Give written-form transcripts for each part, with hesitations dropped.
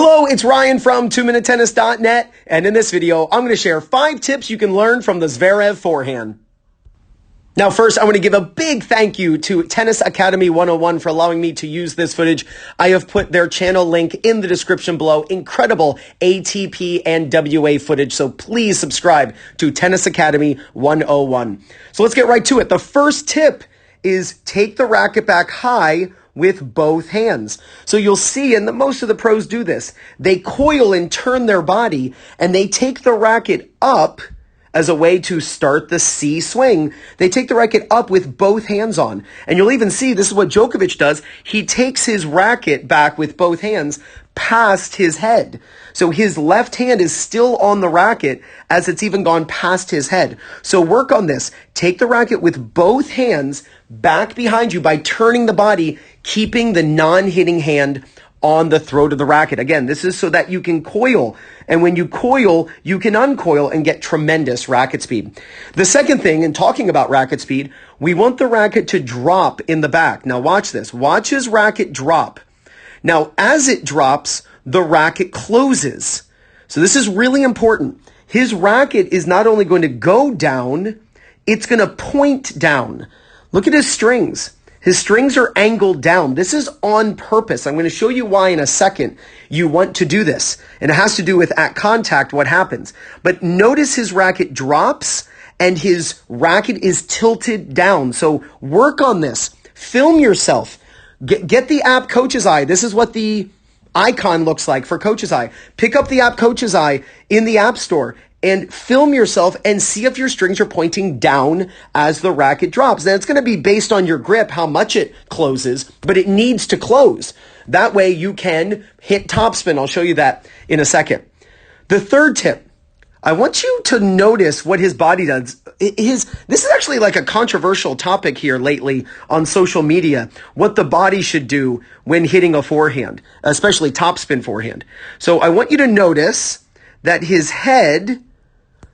Hello, it's Ryan from 2minutetennis.net, and in this video, I'm going to share 5 tips you can learn from the Zverev forehand. Now, first, I want to give a big thank you to Tennis Academy 101 for allowing me to use this footage. I have put their channel link in the description below. Incredible ATP and WA footage, so please subscribe to Tennis Academy 101. So let's get right to it. The first tip is take the racket back high with both hands. So you'll see, and most of the pros do this, they coil and turn their body, and they take the racket up as a way to start the C swing. They take the racket up with both hands on. And you'll even see, this is what Djokovic does. He takes his racket back with both hands past his head. So his left hand is still on the racket as it's even gone past his head. So work on this. Take the racket with both hands back behind you by turning the body, keeping the non-hitting hand on the throat of the racket. Again, this is so that you can coil. And when you coil, you can uncoil and get tremendous racket speed. The second thing, in talking about racket speed, we want the racket to drop in the back. Now watch this. Watch his racket drop. Now, as it drops, the racket closes. So this is really important. His racket is not only going to go down, it's going to point down. Look at his strings. His strings are angled down. This is on purpose. I'm going to show you why in a second you want to do this. And it has to do with at contact, what happens. But notice his racket drops and his racket is tilted down. So work on this. Film yourself. Get the app Coach's Eye. This is what the icon looks like for Coach's Eye. Pick up the app Coach's Eye in the App Store and film yourself and see if your strings are pointing down as the racket drops. Now, it's going to be based on your grip, how much it closes, but it needs to close. That way you can hit topspin. I'll show you that in a second. The third tip, I want you to notice what his body does. This is actually like a controversial topic here lately on social media, what the body should do when hitting a forehand, especially topspin forehand. So I want you to notice that his head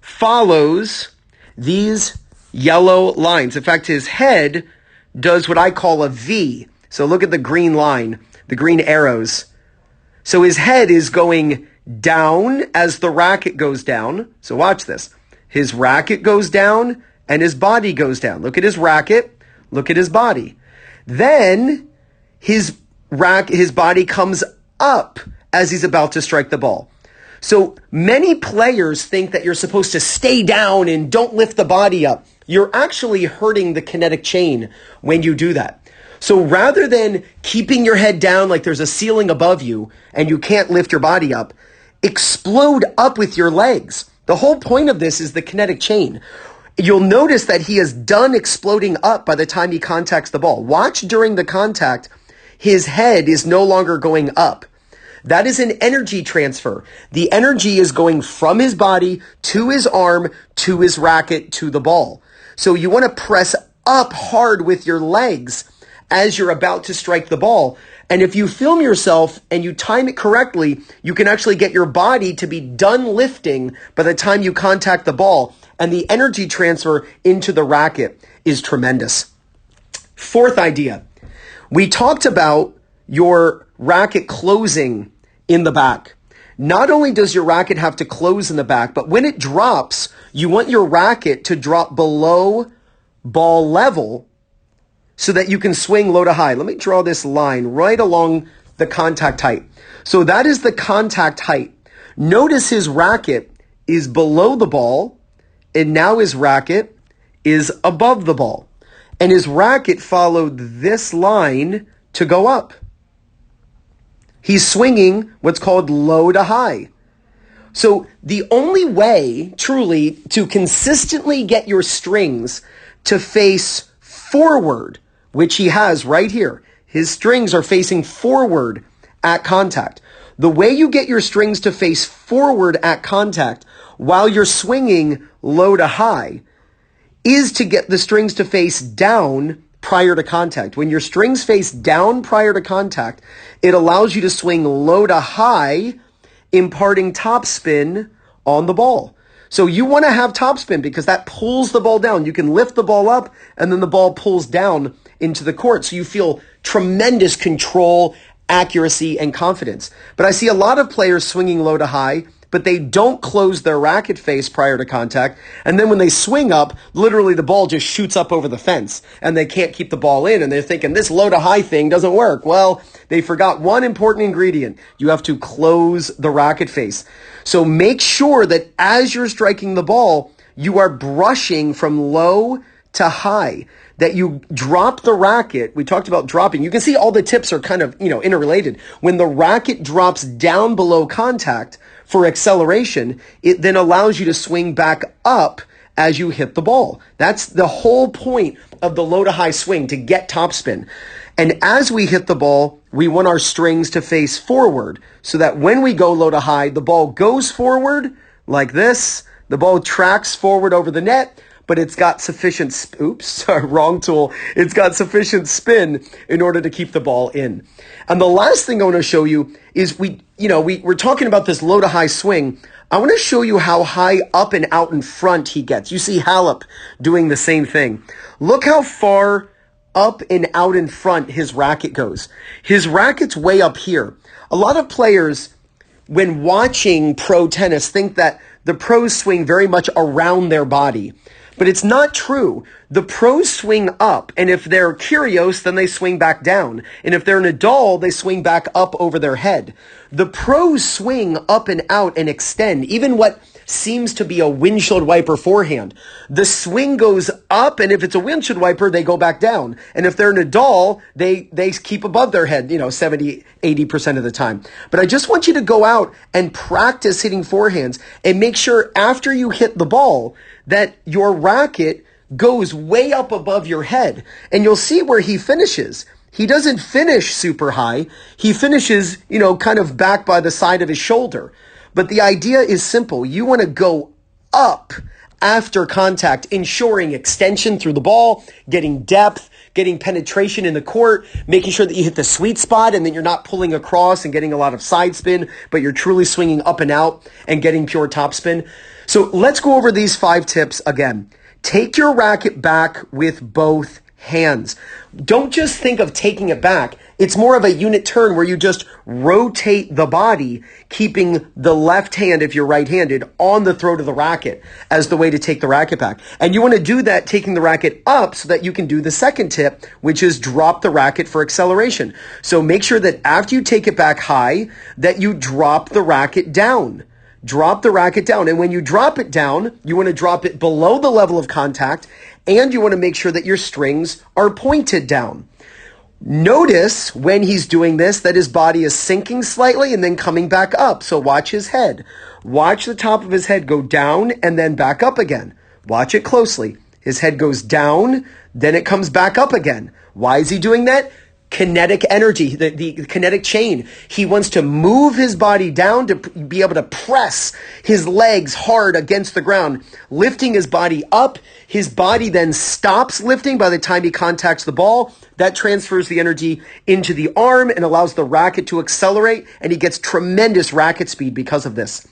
follows these yellow lines. In fact, his head does what I call a V. So look at the green line, the green arrows. So his head is going down as the racket goes down. So watch this. His racket goes down and his body goes down. Look at his racket. Look at his body. Then his body comes up as he's about to strike the ball. So many players think that you're supposed to stay down and don't lift the body up. You're actually hurting the kinetic chain when you do that. So rather than keeping your head down like there's a ceiling above you and you can't lift your body up, explode up with your legs. The whole point of this is the kinetic chain. You'll notice that he is done exploding up by the time he contacts the ball. Watch during the contact, his head is no longer going up. That is an energy transfer. The energy is going from his body to his arm, to his racket, to the ball. So you want to press up hard with your legs as you're about to strike the ball. And if you film yourself and you time it correctly, you can actually get your body to be done lifting by the time you contact the ball. And the energy transfer into the racket is tremendous. Fourth idea. We talked about your racket closing in the back. Not only does your racket have to close in the back, but when it drops, you want your racket to drop below ball level so that you can swing low to high. Let me draw this line right along the contact height. So that is the contact height. Notice his racket is below the ball, and now his racket is above the ball. And his racket followed this line to go up. He's swinging what's called low to high. So the only way, truly, to consistently get your strings to face forward, which he has right here, his strings are facing forward at contact. The way you get your strings to face forward at contact while you're swinging low to high is to get the strings to face down prior to contact. When your strings face down prior to contact, it allows you to swing low to high, imparting topspin on the ball. So you want to have topspin because that pulls the ball down. You can lift the ball up and then the ball pulls down into the court. So you feel tremendous control accuracy, and confidence. But I see a lot of players swinging low to high, but they don't close their racket face prior to contact. And then when they swing up, literally the ball just shoots up over the fence and they can't keep the ball in. And they're thinking this low to high thing doesn't work. Well, they forgot one important ingredient. You have to close the racket face. So make sure that as you're striking the ball, you are brushing from low to high, that you drop the racket. We talked about dropping. You can see all the tips are kind of, interrelated. When the racket drops down below contact for acceleration, it then allows you to swing back up as you hit the ball. That's the whole point of the low to high swing, to get topspin. And as we hit the ball, we want our strings to face forward so that when we go low to high, the ball goes forward like this. The ball tracks forward over the net, but it's got sufficient, wrong tool. It's got sufficient spin in order to keep the ball in. And the last thing I want to show you is we're talking about this low to high swing. I want to show you how high up and out in front he gets. You see Halep doing the same thing. Look how far up and out in front his racket goes. His racket's way up here. A lot of players, when watching pro tennis, think that the pros swing very much around their body. But it's not true. The pros swing up, and if they're Kyrgios, then they swing back down. And if they're Nadal, they swing back up over their head. The pros swing up and out and extend, even what seems to be a windshield wiper forehand. The swing goes up, and if it's a windshield wiper, they go back down. And if they're Nadal, they keep above their head, 70, 80% of the time. But I just want you to go out and practice hitting forehands and make sure after you hit the ball that your racket goes way up above your head. And you'll see where he finishes. He doesn't finish super high. He finishes, kind of back by the side of his shoulder. But the idea is simple. You want to go up after contact, ensuring extension through the ball, getting depth, getting penetration in the court, making sure that you hit the sweet spot and then you're not pulling across and getting a lot of side spin, but you're truly swinging up and out and getting pure topspin. So let's go over these 5 tips again. Take your racket back with both hands. Don't just think of taking it back. It's more of a unit turn where you just rotate the body, keeping the left hand, if you're right-handed, on the throat of the racket as the way to take the racket back. And you want to do that taking the racket up so that you can do the second tip, which is drop the racket for acceleration. So make sure that after you take it back high, that you drop the racket down. Drop the racket down. And when you drop it down, you want to drop it below the level of contact, and you want to make sure that your strings are pointed down. Notice when he's doing this that his body is sinking slightly and then coming back up. So watch his head. Watch the top of his head go down and then back up again. Watch it closely. His head goes down, then it comes back up again. Why is he doing that? Kinetic energy, the kinetic chain. He wants to move his body down to be able to press his legs hard against the ground, lifting his body up. His body then stops lifting by the time he contacts the ball. That transfers the energy into the arm and allows the racket to accelerate, and he gets tremendous racket speed because of this.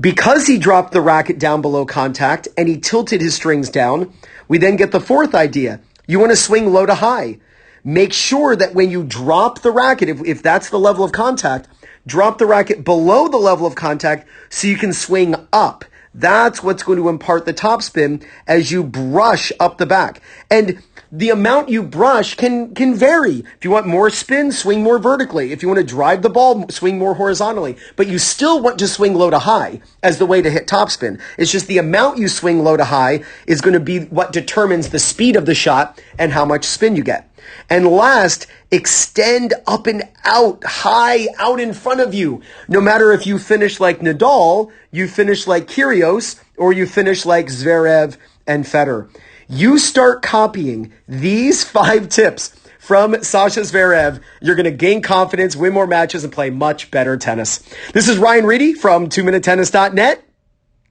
Because he dropped the racket down below contact and he tilted his strings down, we then get the fourth idea. You want to swing low to high. Make sure that when you drop the racket, if that's the level of contact, drop the racket below the level of contact so you can swing up. That's what's going to impart the topspin as you brush up the back. And the amount you brush can vary. If you want more spin, swing more vertically. If you want to drive the ball, swing more horizontally. But you still want to swing low to high as the way to hit topspin. It's just the amount you swing low to high is going to be what determines the speed of the shot and how much spin you get. And last, extend up and out, high out in front of you. No matter if you finish like Nadal, you finish like Kyrgios, or you finish like Zverev and Federer. You start copying these 5 tips from Sascha Zverev. You're going to gain confidence, win more matches, and play much better tennis. This is Ryan Reedy from 2minutetennis.net.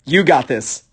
You got this.